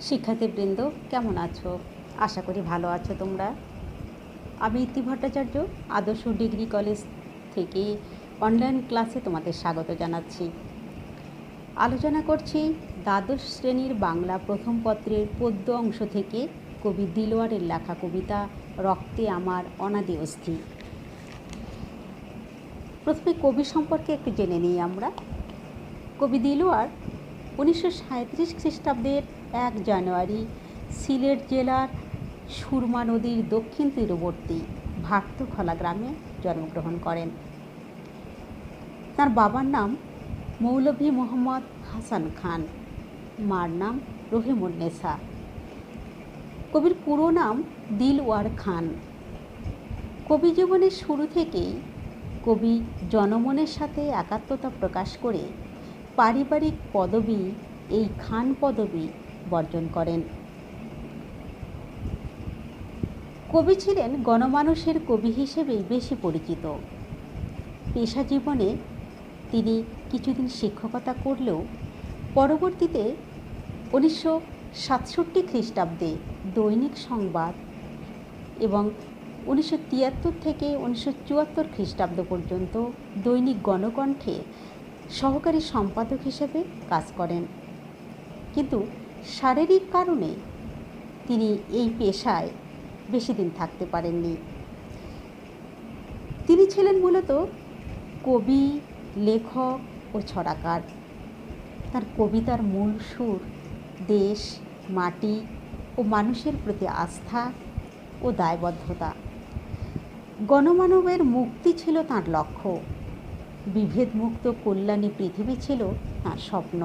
শিক্ষার্থীবৃন্দ কেমন আছো? আশা করি ভালো আছো তোমরা। আমি ইতি ভট্টাচার্য আদর্শ ডিগ্রি কলেজ থেকে অনলাইন ক্লাসে তোমাদের স্বাগত জানাচ্ছি। আলোচনা করছি দ্বাদশ শ্রেণীর বাংলা প্রথম পত্রের পদ্য অংশ থেকে কবি দিলওয়ারের লেখা কবিতা রক্তে আমার অনাদি অস্থি। প্রথমে কবি সম্পর্কে একটু জেনে নিই আমরা। কবি দিলওয়ার 1937 খ্রিস্টাব্দের 1 জানুয়ারি সিলেট জেলার সুরমা নদীর দক্ষিণ তীরবর্তী ভাট্টখোলা গ্রামে জন্মগ্রহণ করেন। তার বাবার নাম মৌলভী মোহাম্মদ হাসান খান, মার নাম রহিমুন্নেসা। কবির পুরো নাম দিলওয়ার খান। কবি জীবনের শুরু থেকেই কবি জনমনের সাথে একাত্মতা প্রকাশ করে পারিবারিক পদবী এই খান পদবী বর্জন করেন। কবি ছিলেন গণমানুষের কবি হিসেবেই বেশি পরিচিত। পেশা জীবনে তিনি কিছুদিন শিক্ষকতা করলেও পরবর্তীতে 1967 খ্রিস্টাব্দে দৈনিক সংবাদ এবং 1973 থেকে 1974 খ্রিস্টাব্দ পর্যন্ত দৈনিক গণকণ্ঠে সহকারী সম্পাদক হিসেবে কাজ করেন। কিন্তু শারীরিক কারণে তিনি এই পেশায় বেশি দিন থাকতে পারেননি। তিনি ছিলেন মূলত কবি, লেখক ও ছড়াকার। তার কবিতার মূল সুর দেশ, মাটি ও মানুষের প্রতি আস্থা ও দায়বদ্ধতা। গণমানবের মুক্তি ছিল তাঁর লক্ষ্য। বিভেদমুক্ত কল্যাণী পৃথিবী ছিল তাঁর স্বপ্ন।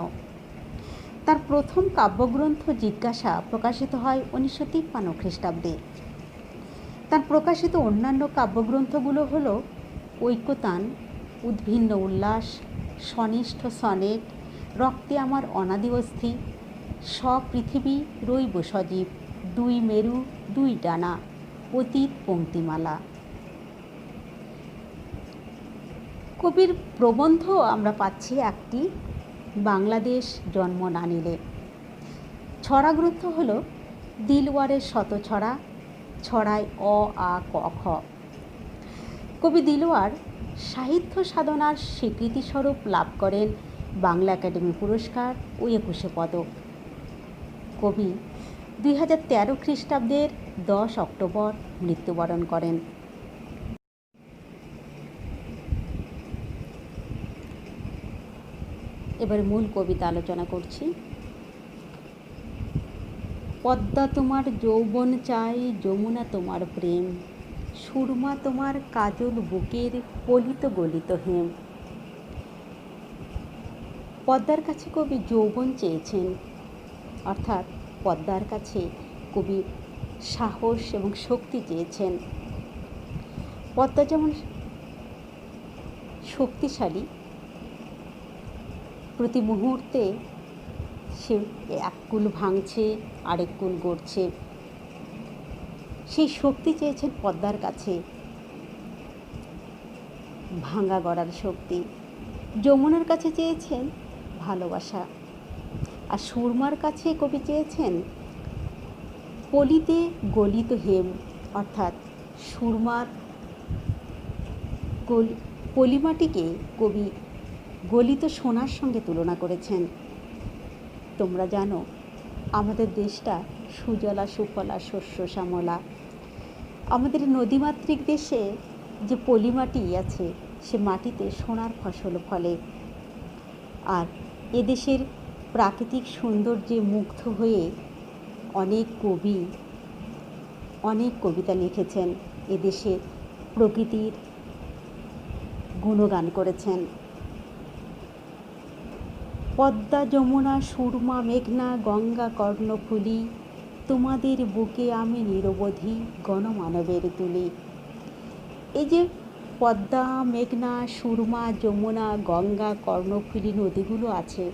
তার প্রথম কাব্যগ্রন্থ জিজ্ঞাসা প্রকাশিত হয় 1953 খ্রিস্টাব্দে। তার প্রকাশিত অন্যান্য কাব্যগ্রন্থগুলো হল ঐক্যতান, উদ্ভিন্ন উল্লাস, সনিষ্ঠ সনেট, রক্তে আমার অনাদি অস্থি, স্বপৃথিবী রৈব সজীব, দুই মেরু দুই ডানা, অতীত পংক্তিমালা। কবির প্রবন্ধ আমরা পাচ্ছি একটি, বাংলাদেশ জন্ম না নিলে। ছড়া গ্রন্থ হল দিলওয়ারের শতছড়া, ছড়ায় অ আ ক খ। কবি দিলওয়ার সাহিত্য সাধনার স্বীকৃতিস্বরূপ লাভ করেন বাংলা একাডেমি পুরস্কার ও 21 পদক। কবি 2013 খ্রিস্টাব্দের 10 অক্টোবর মৃত্যুবরণ করেন। এবার মূল কবিতা আলোচনা করছি। পদ্মা তোমার যৌবন চাই, যমুনা তোমার প্রেম, সুরমা তোমার কাজল বুকের পলিত গলিত হেম। পদ্মার কাছে কবি যৌবন চেয়েছেন, অর্থাৎ পদ্মার কাছে কবি সাহস এবং শক্তি চেয়েছেন। পদ্মা যেমন শক্তিশালী, প্রতি মুহূর্তে সে এক কুল ভাঙছে, আরেক কুল গড়ছে। সেই শক্তি চেয়েছেন পদ্মার কাছে, ভাঙা গড়ার শক্তি। যমুনার কাছে চেয়েছেন ভালোবাসা, আর সুরমার কাছে কবি চেয়েছেন পলিতে গলিত হেম, অর্থাৎ সুরমার পলিমাটিকে কবি গলিত সোনার সঙ্গে তুলনা করেছেন। তোমরা জানো আমাদের দেশটা সুজলা সুফলা শস্য শ্যামলা। আমাদের নদীমাতৃক দেশে যে পলিমাটি আছে সে মাটিতে সোনার ফসল ফলে। আর এদেশের প্রাকৃতিক সৌন্দর্যে মুগ্ধ হয়ে অনেক কবি অনেক কবিতা লিখেছেন, এদেশের প্রকৃতির গুণগান করেছেন। পদ্মা যমুনা সুরমা মেঘনা গঙ্গা কর্ণফুলি, তোমাদের বুকে আমি নিরবধি গণমানবের তুলি। এই যে পদ্মা, মেঘনা, সুরমা, যমুনা, গঙ্গা, কর্ণফুলি নদীগুলো আছে,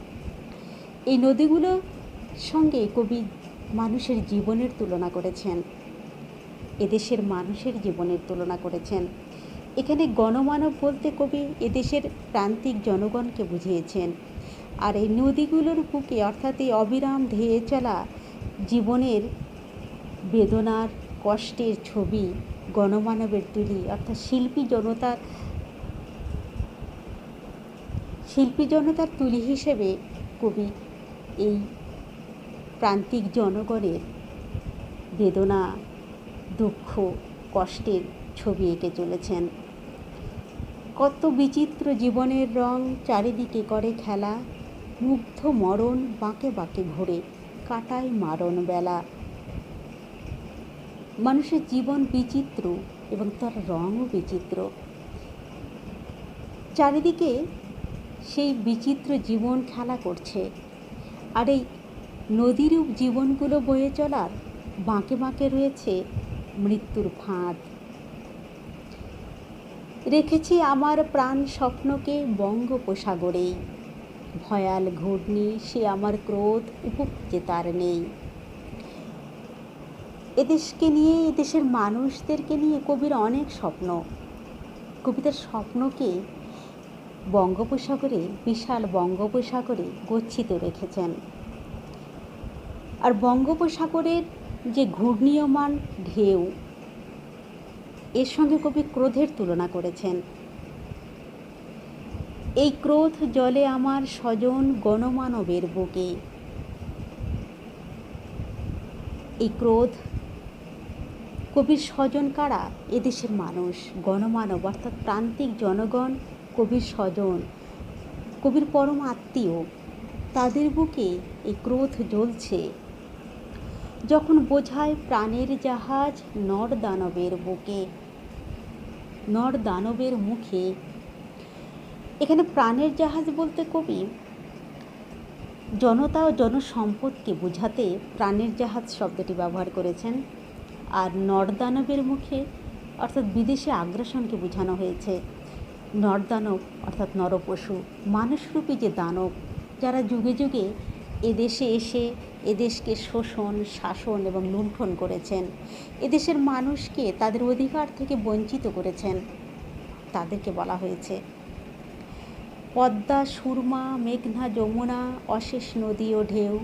এই নদীগুলোর সঙ্গে কবি মানুষের জীবনের তুলনা করেছেন, এদেশের মানুষের জীবনের তুলনা করেছেন। এখানে গণমানব বলতে কবি এদেশের প্রান্তিক জনগণকে বুঝিয়েছেন। আর এই নদীগুলোর বুকে, অর্থাৎ এই অবিরাম ধেয়ে চলা জীবনের বেদনার কষ্টের ছবি গণমানবের তুলি, অর্থাৎ শিল্পী জনতার তুলি হিসেবে কবি এই প্রান্তিক জনগণের বেদনা, দুঃখ, কষ্টের ছবি এঁকে চলেছেন। কত বিচিত্র জীবনের রং চারিদিকে করে খেলা, মুগ্ধ মরণ বাঁকে বাঁকে ঘোরে, কাটায় মারণ বেলা। মানুষের জীবন বিচিত্র এবং তার রঙও বিচিত্র। চারিদিকে সেই বিচিত্র জীবন খেলা করছে, আর এই নদীরূপ জীবনগুলো বয়ে চলার বাঁকে বাঁকে রয়েছে মৃত্যুর ফাঁদ। রেখেছি আমার প্রাণ স্বপ্নকে বঙ্গোপসাগরেই, ভয়াল ঘূর্ণি সে আমার ক্রোধ উপচে তার নেই। এদেশকে নিয়ে, এদেশের মানুষদেরকে নিয়ে কবির অনেক স্বপ্ন। কবিতার স্বপ্নকে বঙ্গোপসাগরে, বিশাল বঙ্গোপসাগরে গচ্ছিত রেখেছেন। আর বঙ্গোপসাগরের যে ঘূর্ণীয়মান ঢেউ, এর সঙ্গে কবি ক্রোধের তুলনা করেছেন। এই ক্রোধ জলে আমার স্বজন গণমানবের বুকে। এই ক্রোধ, কবির স্বজন কারা? এদেশের মানুষ, গণমানব অর্থাৎ প্রান্তিক জনগণ কবির স্বজন, কবির পরম আত্মীয়। তাদের বুকে এই ক্রোধ জ্বলছে। যখন বোঝায় প্রাণের জাহাজ নর দানবের বুকে, নর দানবের মুখে। এখানে প্রাণের জাহাজ বলতে কবি জনতা ও জনসম্পদকে বোঝাতে প্রাণের জাহাজ শব্দটি ব্যবহার করেছেন। আর নরদানবের মুখে অর্থাৎ বিদেশি আগ্রাসনকে বোঝানো হয়েছে। নরদানব অর্থাৎ নরপশু, মানুষরূপী যে দানব, যারা যুগে যুগে এদেশে এসে এদেশকে শোষণ, শাসন এবং লুণ্ঠন করেছেন, এদেশের মানুষকে তাদের অধিকার থেকে বঞ্চিত করেছেন, তাদেরকে বলা হয়েছে। পদ্মা, সুরমা, মেঘনা, যমুনা, অশেষ নদী ও ঢেউ,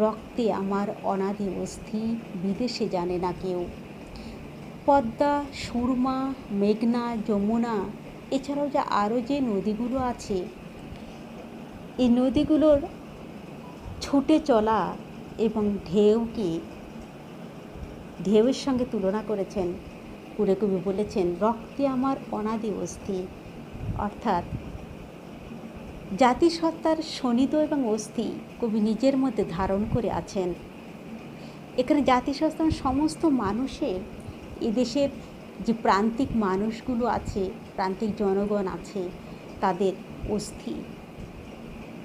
রক্তে আমার অনাদি অস্থি, বিদেশে জানে না কেউ। পদ্মা, সুরমা, মেঘনা, যমুনা, এছাড়াও যে আরও যে নদীগুলো আছে, এই নদীগুলোর ছুটে চলা এবং ঢেউয়ের সঙ্গে তুলনা করেছেন। পুরে কবি বলেছেন রক্তে আমার অনাদি অস্থি, অর্থাৎ জাতিসত্তার শোণিত এবং অস্থি কবি নিজের মধ্যে ধারণ করে আছেন। এখানে জাতিসত্তার সমস্ত মানুষের, এদেশের যে প্রান্তিক মানুষগুলো আছে, প্রান্তিক জনগণ আছে, তাদের অস্থি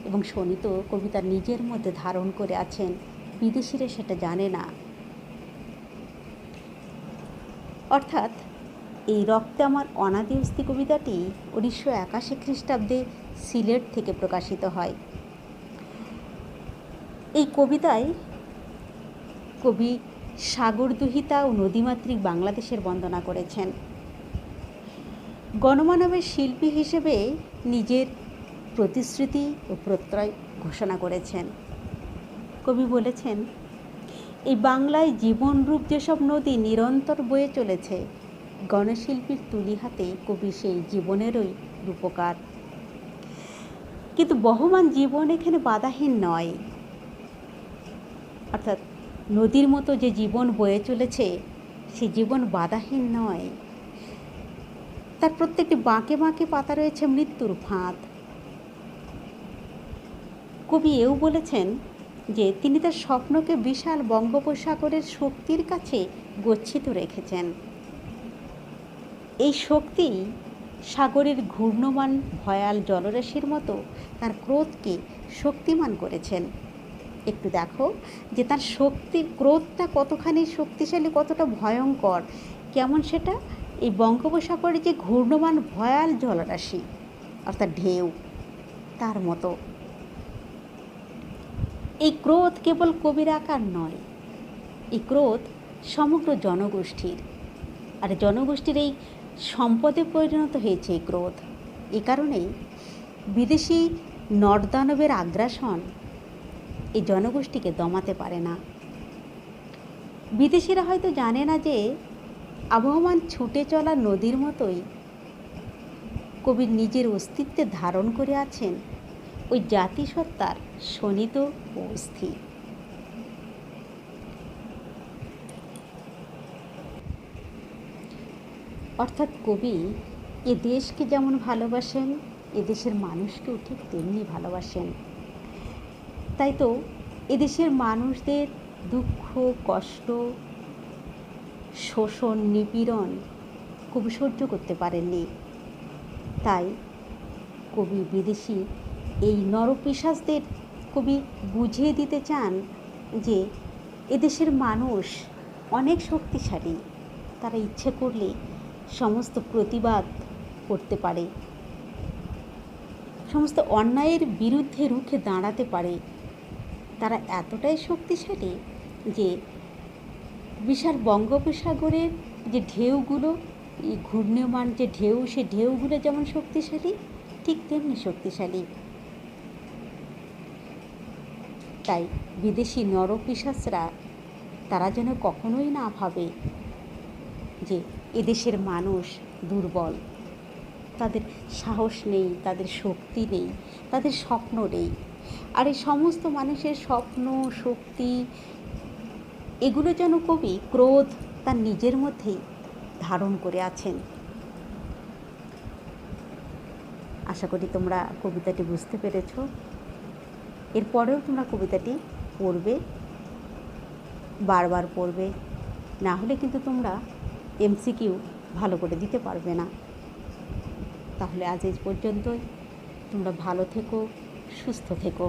এবং শোণিত কবি তার নিজের মধ্যে ধারণ করে আছেন। বিদেশিরা সেটা জানে না। অর্থাৎ এই রক্তে আমার অনাদি অস্থি কবিতাটি 1981 খ্রিস্টাব্দে সিলেট থেকে প্রকাশিত হয়। এই কবিতায় কবি সাগরদুহিতা ও নদীমাতৃক বাংলাদেশের বন্দনা করেছেন। গণমানবের শিল্পী হিসেবে নিজের প্রতিশ্রুতি ও প্রত্যয় ঘোষণা করেছেন। কবি বলেছেন, এই বাংলায় জীবনরূপ যেসব নদী নিরন্তর বয়ে চলেছে, গণশিল্পীর তুলি হাতে কবি সেই জীবনেরই রূপকার। কিন্তু বহমান জীবন এখানে বাধাহীন নয়। অর্থাৎ নদীর মতো যে জীবন বয়ে চলেছে, সে জীবন বাধাহীন নয়। তার প্রত্যেকটি বাঁকে বাঁকে পাতা রয়েছে মৃত্যুর ফাঁদ। কবি এও বলেছেন যে তিনি তার স্বপ্নকে বিশাল বঙ্গোপসাগরের শক্তির কাছে গচ্ছিত রেখেছেন। এই শক্তি সাগরের ঘূর্ণমান ভয়াল জলরাশির মতো তার ক্রোধকে শক্তিমান করেছেন। একটু দেখো যে তার ক্রোধটা কতখানি শক্তিশালী, কতটা ভয়ঙ্কর, কেমন সেটা এই বঙ্গোপসাগরের যে ঘূর্ণমান ভয়াল জলরাশি অর্থাৎ ঢেউ, তার মতো। এই ক্রোধ কেবল কবির আকার নয়, এই ক্রোধ সমগ্র জনগোষ্ঠীর, আর জনগোষ্ঠীর এই সম্পদে পরিণত হয়েছে এই ক্রোধ। এ কারণেই বিদেশি নরদানবের আগ্রাসন এই জনগোষ্ঠীকে দমাতে পারে না। বিদেশিরা হয়তো জানে না যে আবহমান ছুটে চলা নদীর মতোই কবি নিজের অস্তিত্বে ধারণ করে আছেন ওই জাতিসত্তার শোণিত ও স্থির। অর্থাৎ কবি এ দেশকে যেমন ভালোবাসেন, এদেশের মানুষকেও ঠিক তেমনি ভালোবাসেন। তাই তো এদেশের মানুষদের দুঃখ, কষ্ট, শোষণ, নিপীড়ন কবি সহ্য করতে পারেননি। তাই কবি বিদেশি এই নরপিশাচদের কবি বুঝিয়ে দিতে চান যে এদেশের মানুষ অনেক শক্তিশালী, তারা ইচ্ছে করলে সমস্ত প্রতিবাদ করতে পারে, সমস্ত অন্যায়ের বিরুদ্ধে রুখে দাঁড়াতে পারে। তারা এতটাই শক্তিশালী যে বিশাল বঙ্গোপসাগরের যে ঢেউগুলো, এই ঘূর্ণয়মান যে ঢেউ, সে ঢেউগুলো যেমন শক্তিশালী, ঠিক তেমনি শক্তিশালী। তাই বিদেশি নরপিশাচরা তারা যেন কখনোই না ভাবে যে এদেশের মানুষ দুর্বল, তাদের সাহস নেই, তাদের শক্তি নেই, তাদের স্বপ্ন নেই। আর এই সমস্ত মানুষের স্বপ্ন, শক্তি, এগুলো যেন কবি ক্রোধ তার নিজের মধ্যেই ধারণ করে আছেন। আশা করি তোমরা কবিতাটি বুঝতে পেরেছ। এরপরেও তোমরা কবিতাটি পড়বে, বারবার পড়বে, না হলে কিন্তু তোমরা এমসিকিউ ভালো করে দিতে পারবে না। তাহলে আজ এই পর্যন্তই। তোমরা ভালো থেকো, সুস্থ থেকো।